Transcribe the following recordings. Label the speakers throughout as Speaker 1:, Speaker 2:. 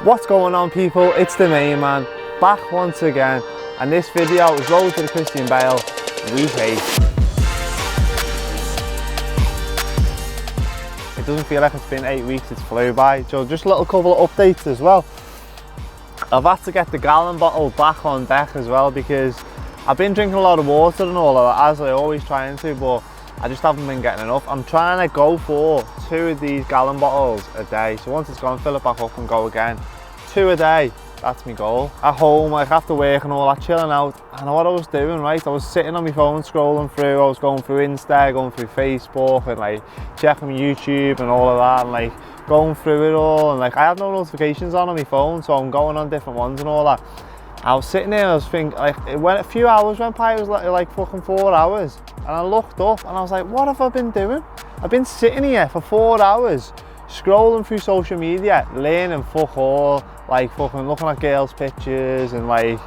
Speaker 1: What's going on, people? It's the main man, back once again, and this video is Road to the Christian Bale week 8. It doesn't feel like it's been 8 weeks, it's flew by. So just a little couple of updates as well. I've had to get the gallon bottle back on deck as well because I've been drinking a lot of water and all of that, as I always try to, but I just haven't been getting enough. I'm trying to go for 2 of these gallon bottles a day. So once it's gone, fill it back up and go again. 2 a day, that's my goal. At home, like after work and all that, chilling out. And what I was doing, right, I was sitting on my phone scrolling through, I was going through Insta, going through Facebook and like checking my YouTube and all of that and like going through it all. And like I have no notifications on my phone, so I'm going on different ones and all that. I was sitting there and I was thinking, like, a few hours went by, it was like fucking 4 hours. And I looked up and I was like, what have I been doing? I've been sitting here for 4 hours, scrolling through social media, learning fuck all, like fucking looking at girls' pictures and like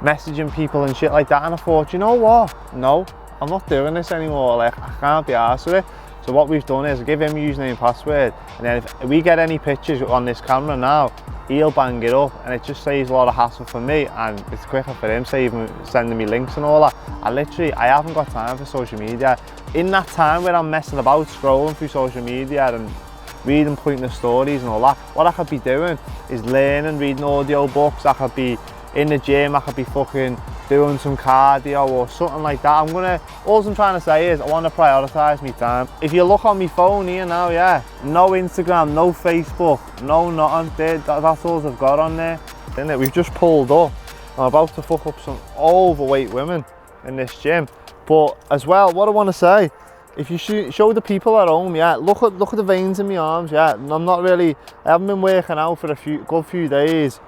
Speaker 1: messaging people and shit like that. And I thought, you know what? No, I'm not doing this anymore. Like, I can't be arsed with it. So what we've done is give him a username and password, and then if we get any pictures on this camera now, he'll bang it up, and it just saves a lot of hassle for me, and it's quicker for him sending me links and all that. I haven't got time for social media. In that time where I'm messing about scrolling through social media and reading pointless stories and all that, what I could be doing is learning, reading audio books. I could be in the gym, I could be fucking doing some cardio or something like that. All I'm trying to say is I want to prioritise my time. If you look on my phone here now, yeah, no Instagram, no Facebook, no nothing. That's all I've got on there. We've just pulled up. I'm about to fuck up some overweight women in this gym. But as well, what I want to say, if you show the people at home, yeah, look at the veins in my arms, yeah. I haven't been working out for a good few days.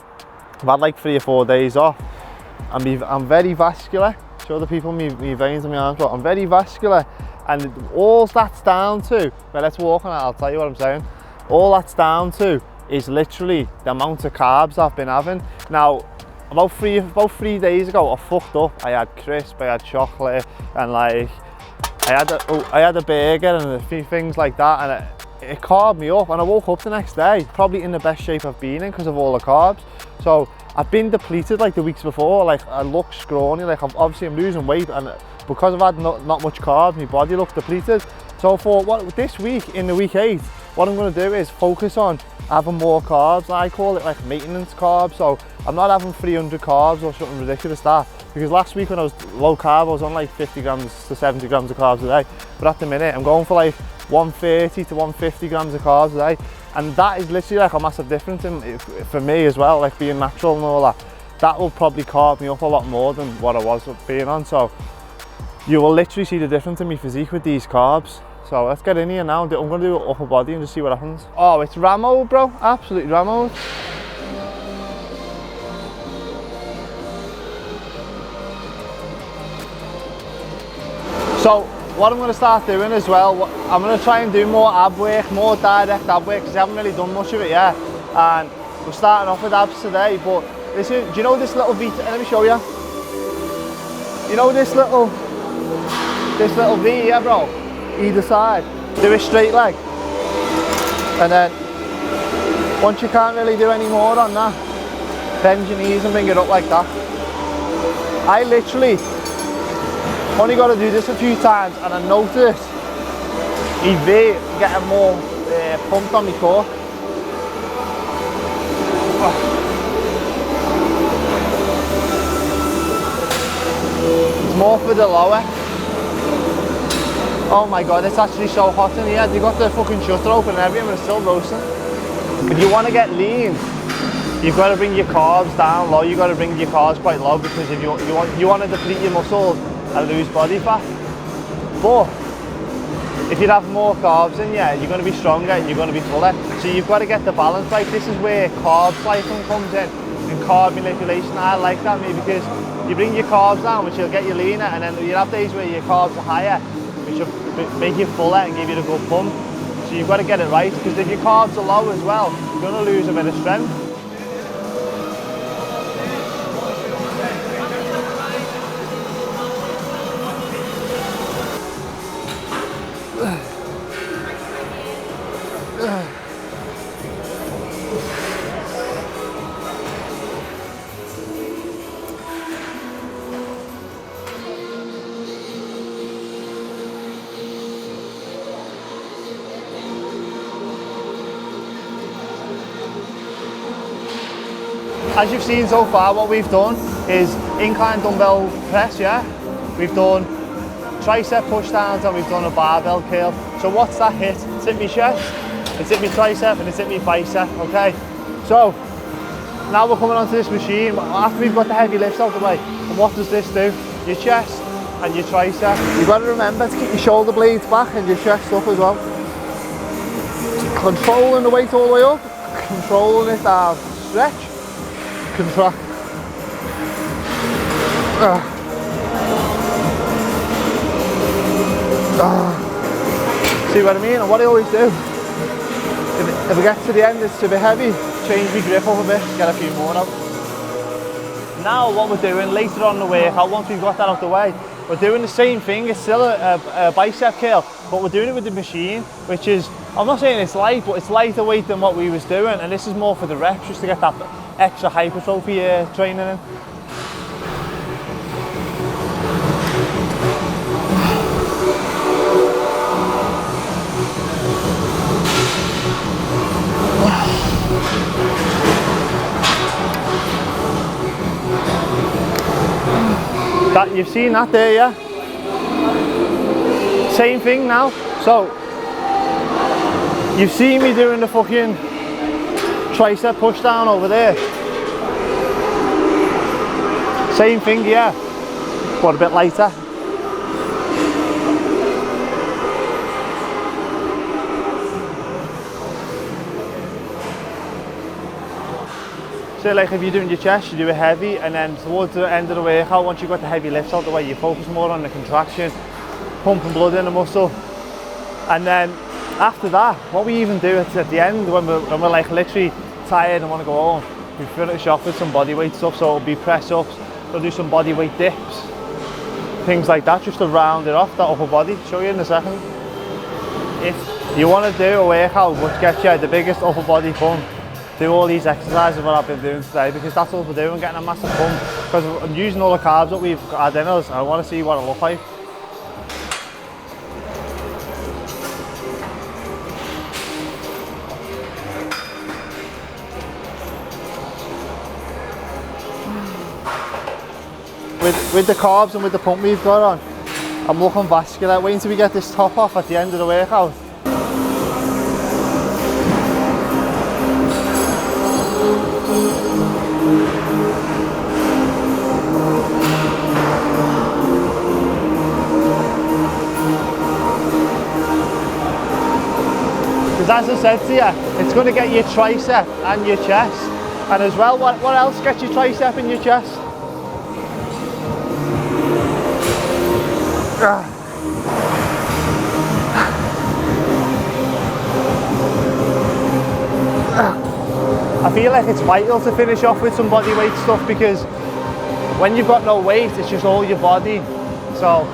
Speaker 1: I've had like 3 or 4 days off. I'm very vascular. Show the people my veins in my arms, but I'm very vascular. And all that's down to, well, let's walk on it, I'll tell you what I'm saying. All that's down to is literally the amount of carbs I've been having. Now, about three days ago, I fucked up. I had crisp, I had chocolate, and like, I had a burger and a few things like that, and it carved me up, and I woke up the next day probably in the best shape I've been in because of all the carbs. So I've been depleted like the weeks before. Like, I look scrawny, like I'm losing weight, and because I've had not much carbs, my body looks depleted. So for this week, in the week 8, what I'm going to do is focus on having more carbs. I call it like maintenance carbs. So I'm not having 300 carbs or something ridiculous that, because last week when I was low carb, I was on like 50 grams to 70 grams of carbs a day. But at the minute, I'm going for like 130 to 150 grams of carbs a day. And that is literally like a massive difference for me as well, like being natural and all that. That will probably carb me up a lot more than what I was being on. So you will literally see the difference in my physique with these carbs. So let's get in here now. I'm going to do an upper body and just see what happens. Oh, it's Ramo, bro. Absolutely Ramo. So what I'm going to start doing as well, I'm going to try and do more ab work, more direct ab work, because I haven't really done much of it yet. And we're starting off with abs today, but listen, do you know this little V? Let me show you. You know this little V here, bro? Either side. Do a straight leg. And then, once you can't really do any more on that, bend your knees and bring it up like that. I literally only got to do this a few times, and I noticed my V getting more pumped on my core. It's more for the lower. Oh my god, it's actually so hot in here. You got the fucking shutter open and everything, but it's still roasting. If you want to get lean, you've got to bring your carbs down low. You've got to bring your carbs quite low, because if you want to deplete your muscles and lose body fat. But if you have more carbs in you, you're going to be stronger and you're going to be fuller. So you've got to get the balance right. This is where carb cycling comes in, and carb manipulation. I like that, maybe, because you bring your carbs down, which will get you leaner, and then you'll have days where your carbs are higher, which will make you fuller and give you a good pump. So you've got to get it right, because if your carbs are low as well, you're going to lose a bit of strength. as you've seen so far, what we've done is incline dumbbell press, yeah? We've done tricep push downs and we've done a barbell curl. So what's that hit? It's hit my chest, it's hit my tricep and it's hit my bicep, okay? So now we're coming onto this machine after we've got the heavy lifts out the way. And what does this do? Your chest and your tricep. You've got to remember to keep your shoulder blades back and your chest up as well. Controlling the weight all the way up, controlling it down. Stretch, contract. See what I mean? And what I always do, if I get to the end, it's a bit heavy, change my grip up a bit, get a few more out. Now what we're doing later on in the workout, once we've got that out the way, we're doing the same thing. It's still a bicep curl, but we're doing it with the machine, which is, I'm not saying it's light, but it's lighter weight than what we was doing, and this is more for the reps, just to get that extra hypertrophy training in. That, you've seen that there, yeah? Same thing now. So, you've seen me doing the fucking tricep push down over there. Same thing, yeah, but a bit lighter. So like if you're doing your chest, you do it heavy, and then towards the end of the workout, once you've got the heavy lifts out the way, you focus more on the contraction, pumping blood in the muscle. And then after that, what we even do at the end, when we're like literally tired and want to go home, we finish off with some bodyweight stuff. So it'll be press ups, we'll do some bodyweight dips, things like that, just to round it off, that upper body. Show you in a second. If you want to do a workout which gets you the biggest upper body pump, do all these exercises what I've been doing today, because that's all we're doing, getting a massive pump. Because I'm using all the carbs that we've got in us, I want to see what it looks like. With the carbs and with the pump we've got on, I'm looking vascular. Wait until we get this top off at the end of the workout. Because as I said to you, it's going to get your tricep and your chest. And as well, what else gets your tricep and your chest? I feel like it's vital to finish off with some body weight stuff, because when you've got no weight, it's just all your body. So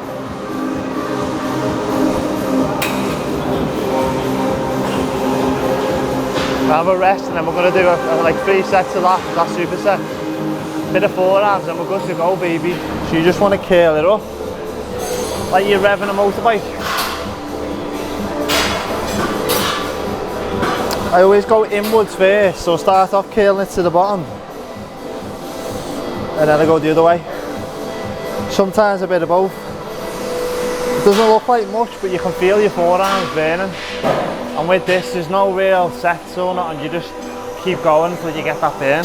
Speaker 1: we'll have a rest, and then we're going to do like 3 sets of that superset. Bit of forearms and we're good to go, baby. So you just want to curl it up like you're revving a motorbike. I always go inwards first, so start off curling it to the bottom, and then I go the other way. Sometimes a bit of both. It doesn't look like much, but you can feel your forearms burning. And with this, there's no real sets or nothing, you just keep going until you get that burn.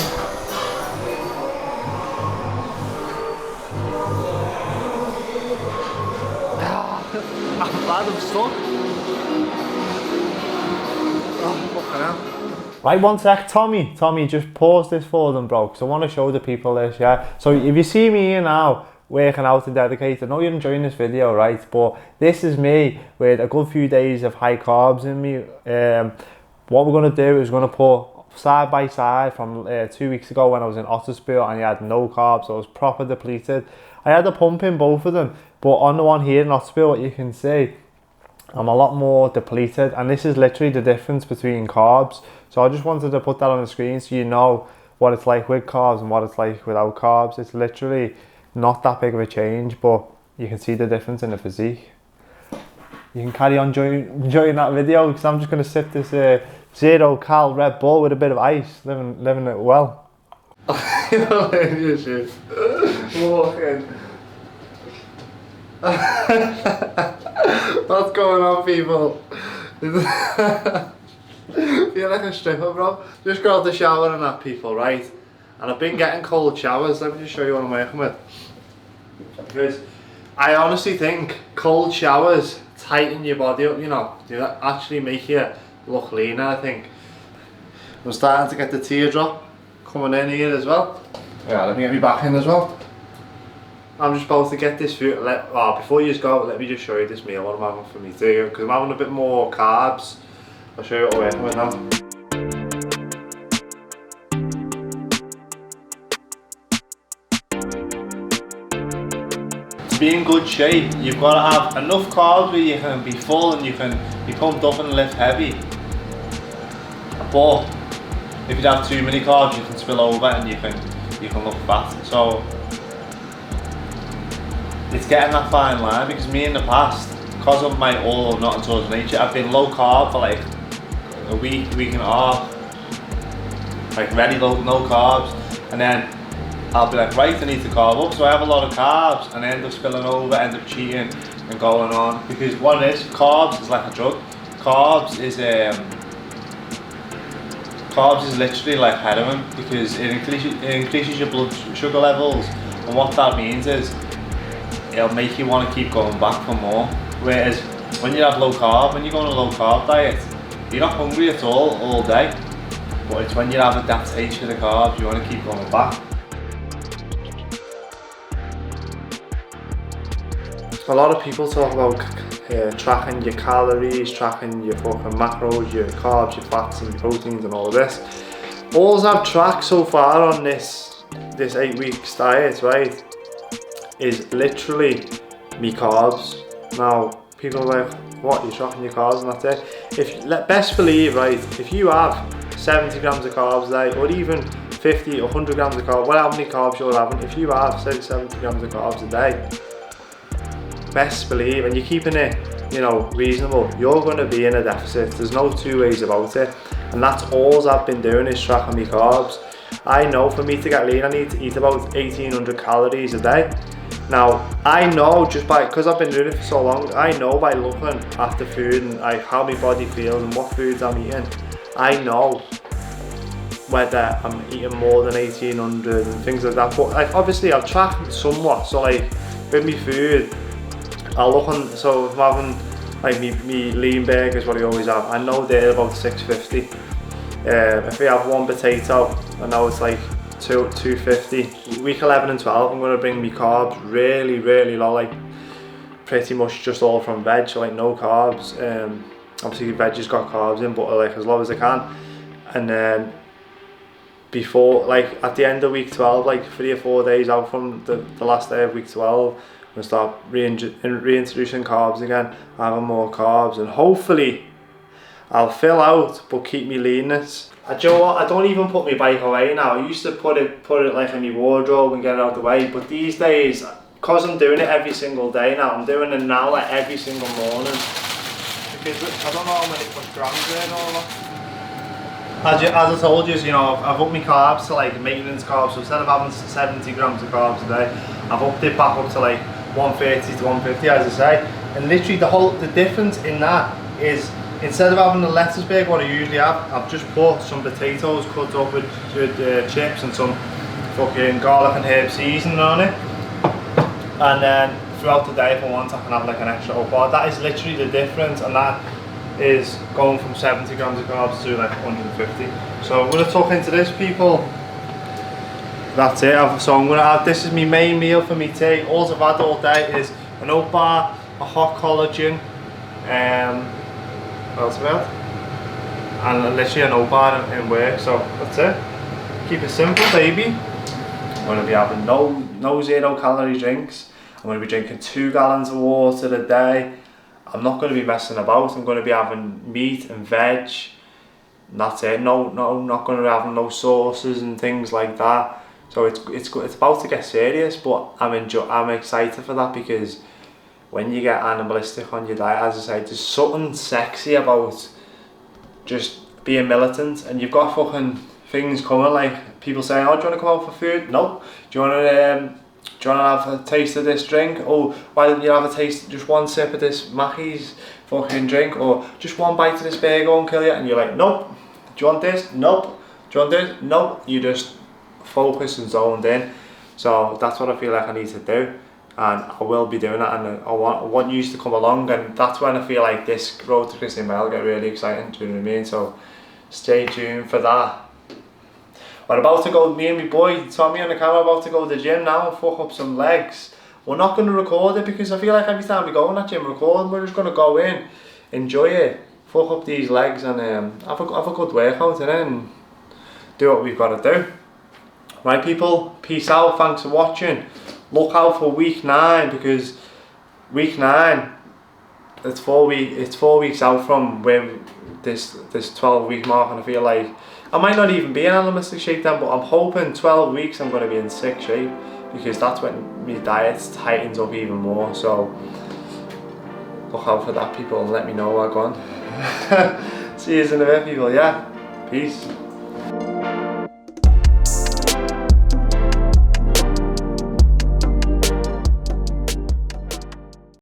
Speaker 1: I'm glad I'm stuck. Oh, fucking hell. Right, one sec, Tommy, just pause this for them, bro, because I want to show the people this, yeah? So if you see me here now, working out and dedicated, I know you're enjoying this video, right? But this is me with a good few days of high carbs in me. What we're going to do is we're going to put side by side from 2 weeks ago when I was in Otterspool and I had no carbs, so I was proper depleted. I had a pump in both of them, but on the one here in Otterspool, what you can see, I'm a lot more depleted, and this is literally the difference between carbs. So I just wanted to put that on the screen so you know what it's like with carbs and what it's like without carbs. It's literally not that big of a change, but you can see the difference in the physique. You can carry on enjoying that video, because I'm just going to sip this 0 cal Red Bull with a bit of ice, living it well. Your shoes. Walking. What's going on, people? Feel like a stripper, bro. Just got out the shower and that, people, right? And I've been getting cold showers. Let me just show you what I'm working with. Because I honestly think cold showers tighten your body up, you know. They actually make you look leaner, I think. I'm starting to get the teardrop coming in here as well. Yeah, let me get me back in as well. I'm just about to get this food. Before you go, let me just show you this meal what I'm having for me too, because I'm having a bit more carbs. I'll show you what I'm working with now. To be in good shape, you've got to have enough carbs where you can be full and you can be pumped up and lift heavy. But if you have too many carbs, you can spill over and you can look fat. So it's getting that fine line, because me in the past, because of my all or nothing towards nature, I've been low carb for like a week and a half, like very low, no carbs, and then I'll be like, right, I need to carb up, so I have a lot of carbs and I end up spilling over, end up cheating and going on, because what it is, carbs is like a drug. Carbs is literally like heroin, because it increases your blood sugar levels, and what that means is it'll make you want to keep going back for more. Whereas when you have low carb, when you go on a low carb diet, you're not hungry at all day, but it's when you have that taste for the carbs, you want to keep going back. A lot of people talk about tracking your calories, tracking your fucking macros, your carbs, your fats and proteins and all of this. All I've tracked so far on this 8 weeks diet, right, is literally me carbs. Now, people are like, what, you're tracking your carbs and that's it? Best believe, right, if you have 70 grams of carbs a day, or even 50 or 100 grams of carbs, well, how many carbs you're having, if you have, say, 70 grams of carbs a day, best believe, and you're keeping it, you know, reasonable, you're going to be in a deficit. There's no two ways about it, and that's all I've been doing, is tracking my carbs. I know for me to get lean, I need to eat about 1800 calories a day. Now, I know just because I've been doing it for so long, I know by looking at the food and like how my body feels and what foods I'm eating, I know whether I'm eating more than 1800 and things like that. But like, obviously I've tracked somewhat, so like with my food, I'll look on, so if I'm having like me lean burgers, what I always have, I know they're about 650. If we have one potato, I know it's like 250. Week 11 and 12, I'm going to bring me carbs really low, like pretty much just all from veg, so like no carbs. Obviously veg has got carbs in, but like as low as I can. And then before, like at the end of week 12, like 3 or 4 days out from the last day of week 12, I'm going to start reintroducing carbs again, having more carbs, and hopefully I'll fill out but keep me leanness. Do you know what? I don't even put my bike away now. I used to put it like in my wardrobe and get it out the way, but these days, because I'm doing it every single day now, I'm doing it now like every single morning, because I don't know how many grams there and all that. As I told you, know, I've upped my carbs to like maintenance carbs, so instead of having 70 grams of carbs a day, I've upped it back up to like 130 to 150, as I say. And literally the difference in that is, instead of having the lettuce bag, what I usually have, I've just put some potatoes cut up with chips and some fucking garlic and herb seasoning on it. And then throughout the day, if I want, I can have like an extra up. That is literally the difference, and that is going from 70 grams of carbs to like 150. So I'm going to tuck into this, people. That's it. So I'm going to have, this is my main meal for me tea. All I've had all day is an oat bar, a hot collagen, what else have I had? And literally an oat bar in work, so that's it. Keep it simple, baby. I'm going to be having no 0 calorie drinks. I'm going to be drinking 2 gallons of water a day. I'm not going to be messing about. I'm going to be having meat and veg. And that's it. No, not going to be having no sauces and things like that. So it's about to get serious, but I'm excited for that, because when you get animalistic on your diet, as I say, there's something sexy about just being militant, and you've got fucking things coming, like people saying, oh, do you want to come out for food? No. Do you want to have a taste of this drink? Oh, why don't you have a taste, just one sip of this Mackey's fucking drink, or just one bite of this burger won't kill you? And you're like, nope. Do you want this? Nope. Do you want this? Nope. You just focused and zoned in. So that's what I feel like I need to do, and I will be doing that, and I want you to come along, and that's when I feel like this road to Christian Bale get really exciting, do you know what I mean? So stay tuned for that. We're about to go, me and my boy Tommy on the camera, about to go to the gym now and fuck up some legs. We're not going to record it because I feel like every time we go in that gym recording, we're just going to go in, enjoy it, fuck up these legs, and have a good workout, and then do what we've got to do. Right people, peace out, thanks for watching. Look out for week 9, because week 9, it's 4 weeks out from when this 12-week mark, and I feel like I might not even be in animalistic shape then, but I'm hoping 12 weeks I'm going to be in sick shape, because that's when my diet tightens up even more. So look out for that people, and let me know how I'm going. See you in a bit people, yeah, peace.